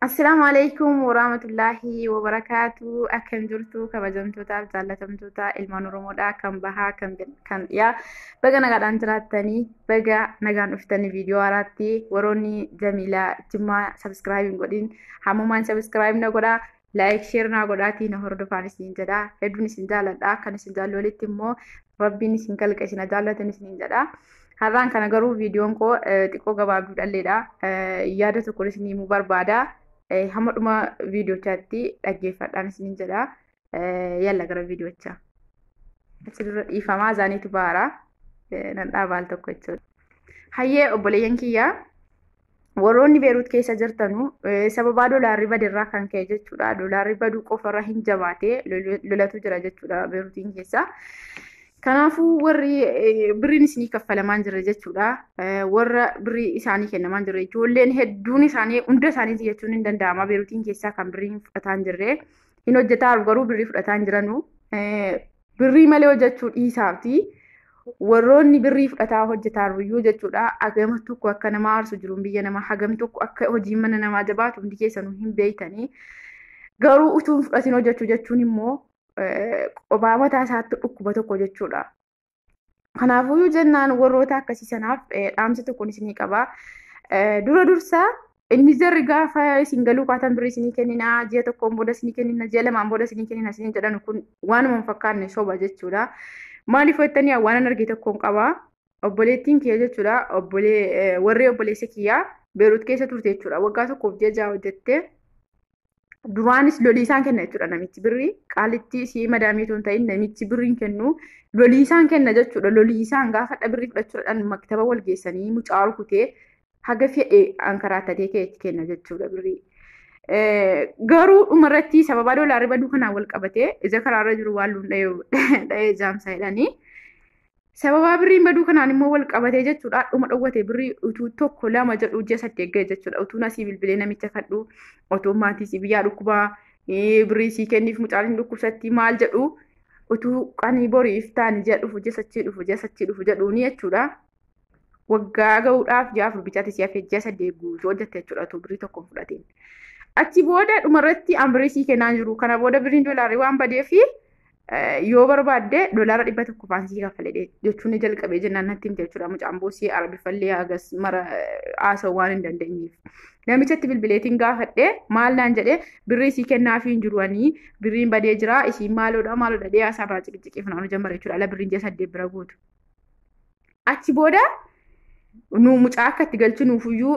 Assalamualaikum warahmatullahi wabarakatuh. Akan jirtu kabajamtoota jaallatamtoota ilmaan Oromoodhaa kan bahaa kan dhiyaa baga nagaadhaan jiraatanii baga nagaan dhuftanii viidiyoo haaraatti warroonni Jamiilaa Jimmaa subscribe hin godhin hammumaan subscribe na godhaa like share na godhaatii na hordofaan isin jedha hedduun isin jaalladha kan isin jaallolitti immoo rabbiin isin kalqa isin jaallatan isin jedha. Har'aan kana garuu viidiyoon koo xiqqoo gabaabduu dhalleedha. Yaada tokko isin himuu barbaada. Hamma dhuma viidiyoochaatti dhaggeeffadhaan isin jedha. Yalla gara viidiyoocha. Asirra dhiifamaa zaaniitu baara. Nan dhaabaal tokko jechuudha. Hayyee obboleeyyan kiyyaa warroonni Beeruut keessa jirtanu sababa doolaarri badirraa kan ka'e jechuudha. Doolaarri baduu qofarra hin jabaatee lolatu jira jechuudha Beeruutiin keessa. Kanaafuu warri birriin isinii kaffalamaan jira jechuudha. Warra birrii isaanii kennamaan jira. Ijoolleen hedduun isaanii hunda isaanii jechuun hin danda'ama. Beeruutiin keessaa kan birrii fudhataa hin jirre. Hin hojjetaa garuu birrii fudhataa hin jiranu. Birrii malee hojjechuu dhiisaafti. Warroonni birrii fudhataa hojjetaa jiru jechuudha. Hagam tokko akka nama aarsu jiruun biyya namaa hagam tokko akka hojiin mana namaa jabaatu hundi keessanuu hin beeytanii. Garuu utuu fudhatiin hojjechuu jechuun immoo qophaa mataa isaatti dhukkuba tokko jechuudha. Kanaafuu jennaan warroota akkasii sanaaf dhaamsa tokkoon isinii qaba. Dura dursa inni jarri gaafa isin galuu kaatan birrii isinii kennina, ji'a tokkoon booda isinii kennina, ji'a lamaan booda isinii kennina isin jedhan kun waanuma hin fakkaanne soba jechuudha. Maaliif jettanii waan arge tokkoon qaba. Obboleettiin kiyya jechuudha. Warri obboleessa kiyyaa Beeruut keessa turte jechuudha. Waggaa tokkoof ji'a ja'a hojjettee duraanis loliisaan kenna jechuudha namichi birrii qaalitti si madaamii tun ta'in namichi birriin kennu loliisaan kenna jechuudha. Loliisaan gaafa birrii fudhachuudhaan maktaba wal geessanii mucaa rukutee haga fe'ee ankaraatatee keetti kenna jechuudha birrii. Garuu dhumarratti sababa doolaarri baduu kanaan wal qabatee ija karaarra jiru waan luun dha'ee jaamsa jedhanii. Sababa birriin baduu kanaan immoo wal qabatee jechuudha. Dhuma dhowwate birrii utuu tokko lama jedhu ji'a 8 ga'e jechuudha. Utuu nasii bilbilee namicha kadhu otoo maatii si biyyaa dhukkubaa birrii sii kenniif mucaan hin dhukkubsatti maal jedhu utuu qanii boriif taani ji'a dhufu ji'a 8 dhufu jedhuuni jechuudha. Waggaa ga'uudhaaf ji'a 4 bichaatti si'a ji'a 8 guutuu hojjette jechuudha utuu birrii tokko fudhateen. Achi booda dhumarratti birrii sii kennaa jiru. Kana booda birriin doolaarri waan badeefi yoo barbaadde doolaara 100 faansii kaffalee jechuun ni jalqabee jennaan natti himte jechuudha. Mucaan boosii arbifallee hagas mara haasa'uu waan hin dandeenyeef. Namichatti bilbileetiin gaafadhee maal naan jedhee birrii sii kennaafii hin jiruanii birriin badee jira isiin maaloodha dhiyaa irraa ciqiqiif naannoo jammara jechuudha. Ala birriin ji'a 8 bira guutu. Achi booda nu mucaa akka itti galchinuufiyyuu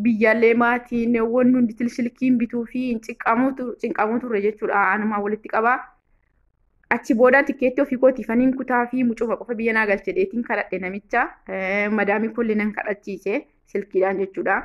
biyyaallee maatiin wanni hundi tilshilkiin bituu fi cinqamuu turre jechuudha. Anumaa walitti qabaa. Achi booda tikeetti ofii kootiifaniin kutaa fi mucuma qofa biyya naa galche deetiin kadhadhe namicha. Madaamii kulli nan kadhachiise silkiidhaan jechuudha.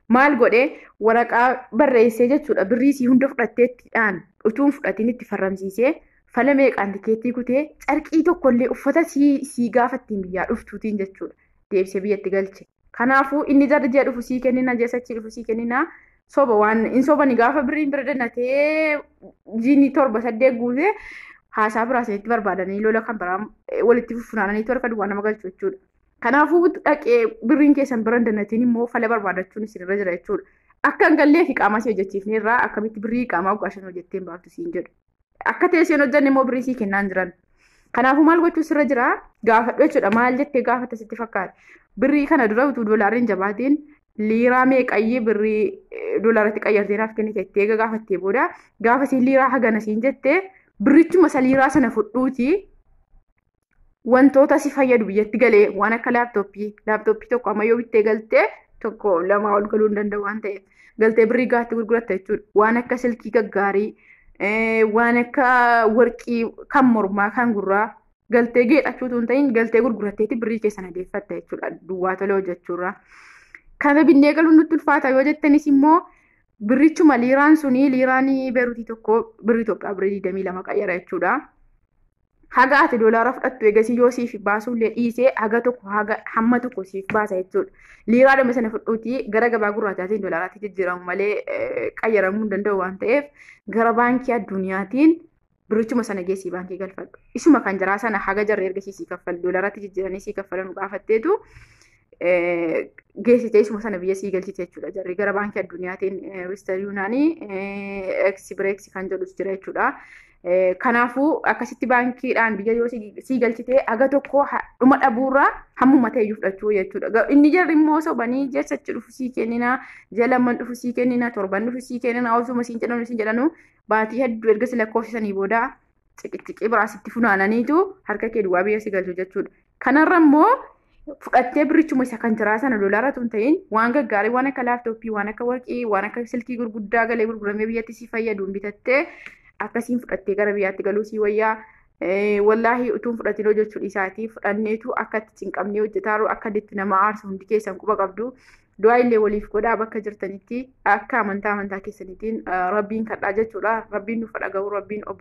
Maal godhee waraqaa barreessee jechuudha. Birrii sii hunda fudhatteettiidhaan utuun fudhatiin itti farramsiisee fala meeqaan tikeettii kutee carqii tokkollee uffata sii gaafattiin biyyaa dhuftuutiin jechuudha. Deebisee biyyatti galche. Kanaafuu inni jarri ji'a dhufu sii kennina ji'a sachii dhufu sii kennina soba waan in sobani gaafa birriin bira dannatee jiini 7-8 guutee haasaa biraasanitti barbaadanii lola kan biraa walitti funaananii harka duwwaa nama galchu jechuudha. Kanaafuu dhaqee birriin keessan bira dannatiin immoo fala barbaadachuun isinirra jira jechuudha. Akka hin gallee fi qaamaa si hojjechiifne irraa akkamitti birrii qaamaa ugaashan hojjetteen baaftu siin jedhu. Akka teesseen hojjanne immoo birrii sii kennaan jiran. Kanaafuu maal gochuu sirra jira gaafadhu jechuudha. Maal jettee gaafata sitti fakkaata. Birrii kana dura utuu doolaarriin jabaatiin liiraa meeqayyee birrii doolaaratti qayyartee naaf kennite jettee gaafattee booda gaafa siin liiraa hagana siin jettee birrichuma saliiraa sana fudhuuti wantoota si fayyadu biyyatti galee waan akka laaptooppii tokko amma yoo bittee galtee tokko lama ol galuu hin danda'u waan ta'eef galtee birrii gaatti gurguratta jechuudha. Waan akka silkii gaggaarii waan akka warqii kan mormaa kan gurraa galtee geedhachuutu hin ta'in galtee gurguratteetti birrii keessan adeeffatta jechuudha. Duwwaa tolee hojjechuurra. Kana binnee galuun nutti ulfaata yoo jettanis immoo birrichuma liiraan suni liiraan Beeruutii tokko birrii Itoophiyaa birrii 22 qayyara jechuudha. Haga ati doolaara fudhattu eegasii yoo siif baasuullee dhiisee haga tokko hamma tokko siif baasa jechuudha. Liiraa dhama sana fudhuutii gara gabaa gurraachaatiin doolaaraatti jijjiiramu malee qayyaramuu hin danda'u waan ta'eef gara baankii addunyaatiin birrichuma sana geessii baankii galfadhu. Isuma kan jiraa sana haga jarri ergasii sii kaffalu doolaaraatti jijjiiranii sii kaffalan gaafatteetu geessitee isuma sana biyya sii galchite jechuudha. Jarri gara baankii addunyaatiin Western Yunaanii Express kan jedhus jira jechuudha. Kanaafuu akkasitti baankiidhaan biyya yoo sii galchite aga tokko dhuma dhabuurraa hammuma ta'eyyuu fudhachuu jechuudha. Inni jarri immoo sobanii jechachi dhufu sii kennina, jalamman dhufu sii kennina, torban dhufu sii kennina, osuma siin jedhanu baatii hedduu erga si lakkoofsisanii booda xixiqqii biraasitti funaananiitu harka kee duwwaa biyya sii galchu jechuudha. Kanarra immoo fudhattee birichuma isa kan jiraa sana doolaara tun ta'in waan gaggaarii waan akka laaptooppii, waan akka warqii, waan akka silkii gurguddaa galee gurguramee biyyatti si fayyaduun bitattee akkasiin fudhattee gara biyyaatti galuu sii wayyaa. Wallaahi utuun fudhatiin hojjechuu isaatii fudhanneetu akka itti cinqabnee hojjetaaru akka itti nama aarsu hundi keessan quba qabdu. Du'aa illee waliif godhaa bakka jirtanitti akka amantaa keessaniitiin rabbiin kadhaa jechuudha. Rabbiin nuuf dhaga'u, rabbiin obbo